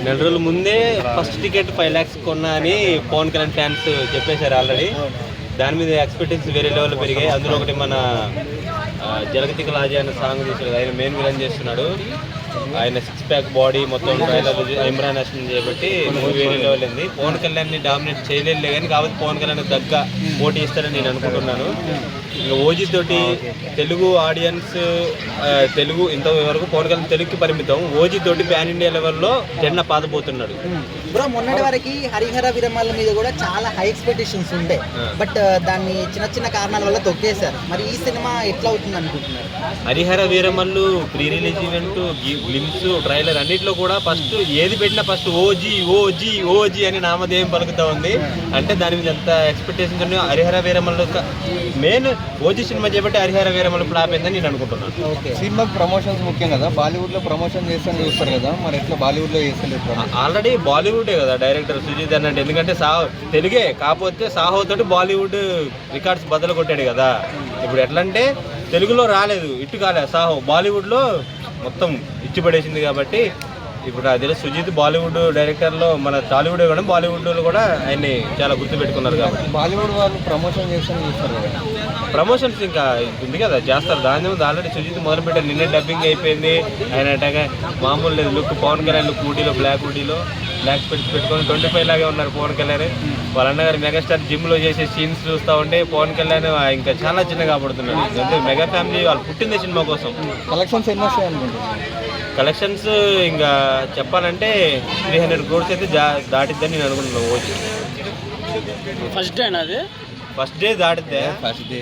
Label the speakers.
Speaker 1: నెల రోజుల ముందే ఫస్ట్ టికెట్ 5 lakhs కొన్నా అని పవన్ కళ్యాణ్ ఫ్యాన్స్ చెప్పేశారు ఆల్రెడీ. దాని మీద ఎక్స్పెక్టేషన్స్ వేరే లెవెల్ పెరిగాయి. అందులో ఒకటి మన జలగతిక లాజీ అనే సాంగ్ తీసాడు, ఆయన మెయిన్ విలన్ చేస్తున్నాడు. ఆయన 6 pack బాడీ మొత్తం ట్రైలర్ ఇమ్రాన్ హాష్మి చేయబట్టి మూవీ వేరే లెవెల్ ఉంది. పవన్ కళ్యాణ్ని డామినేట్ చేయలేదు కానీ కాబట్టి పవన్ కళ్యాణ్ దగ్గర పోటీ ఇస్తారని నేను అనుకుంటున్నాను. ఇంకా ఓజీ తోటి తెలుగు ఆడియన్స్ తెలుగు ఇంతవరకు పవన్ కళ్యాణ్ తెలుగుకి పరిమితం. ఓజీ తోటి ప్యాన్ ఇండియా లెవెల్లో జెండా పాతపోతున్నాడు.
Speaker 2: బ్రో మొన్నటి వరకు హరిహర వీరమల్ల మీద కూడా చాలా హై ఎక్స్పెక్టేషన్స్ ఉండే, బట్ దాన్ని చిన్న చిన్న కారణాల వల్ల తొక్కేశారు. మరి ఈ సినిమా ఎట్లా అవుతుంది అనుకుంటున్నారు?
Speaker 1: Harihara Veeramallu pre release event, glimpse, trailer అన్నింటిలో కూడా ఫస్ట్ ఏది పెట్టినా ఫస్ట్ ఓజీ ఓజీ ఓజీ అని నామధేయం పలుకుతా ఉంది. అంటే దాని మీద ఎంత ఎక్స్పెక్టేషన్స్ ఉన్నాయో. Harihara Veeramallu main OG cinema చేయబట్టి హరిహర వీరమల్లు ఫ్లాప్ అయిందని నేను అనుకుంటున్నాను.
Speaker 3: సినిమాకి ప్రమోషన్స్ ముఖ్యం కదా, బాలీవుడ్ లో ప్రమోషన్ చేస్తాను చూస్తారు కదా, మరి ఎట్లా బాలీవుడ్ లో చేస్తలేదు?
Speaker 1: ఆల్రెడీ బాలీవుడే కదా డైరెక్టర్ సుజీత్ అన్నట్టు. ఎందుకంటే తెలుగే కాకపోతే సాహో తోటి బాలీవుడ్ రికార్డ్స్ బద్దలు కొట్టాడు కదా. ఇప్పుడు ఎట్లా అంటే తెలుగులో రాలేదు, ఇటు కాలేదు సాహో, బాలీవుడ్లో మొత్తం ఇచ్చి పడేసింది. కాబట్టి ఇప్పుడు అదే సుజిత్ బాలీవుడ్ డైరెక్టర్లో మన టాలీవుడ్ కూడా బాలీవుడ్లో కూడా ఆయన్ని చాలా గుర్తు పెట్టుకున్నారు. కాబట్టి
Speaker 3: బాలీవుడ్ వాళ్ళు ప్రమోషన్ చేస్తాను చూస్తారు కదా,
Speaker 1: ప్రమోషన్స్ ఇంకా ఉంది కదా చేస్తారు. దాని ముందు ఆల్రెడీ సుజిత్ మొదలుపెట్టారు. నిన్నే డబ్బింగ్ అయిపోయింది. ఆయన అట్టగా మామూలు లేదు లుక్. పవన్ కళ్యాణ్ లుక్ ఊటీలో బ్లాక్ స్పెట్స్ పెట్టుకొని 25 లాగే ఉన్నారు పవన్ కళ్యాణ్. వాళ్ళ అన్నగారు మెగాస్టార్ జిమ్లో చేసే సీన్స్ చూస్తూ ఉంటే పవన్ కళ్యాణ్ ఇంకా చాలా చిన్నగా పడుతున్నాడు. అంటే మెగా ఫ్యామిలీ వాళ్ళు పుట్టింది సినిమా కోసం.
Speaker 3: కలెక్షన్స్ ఎన్ని వస్తాయి అనుకుంటున్నారు?
Speaker 1: కలెక్షన్స్ ఇంకా చెప్పాలంటే 300 crores అయితే దాటిద్దని నేను అనుకుంటున్నాను. OG
Speaker 4: first day
Speaker 1: first day దాటిద్దే.
Speaker 3: First day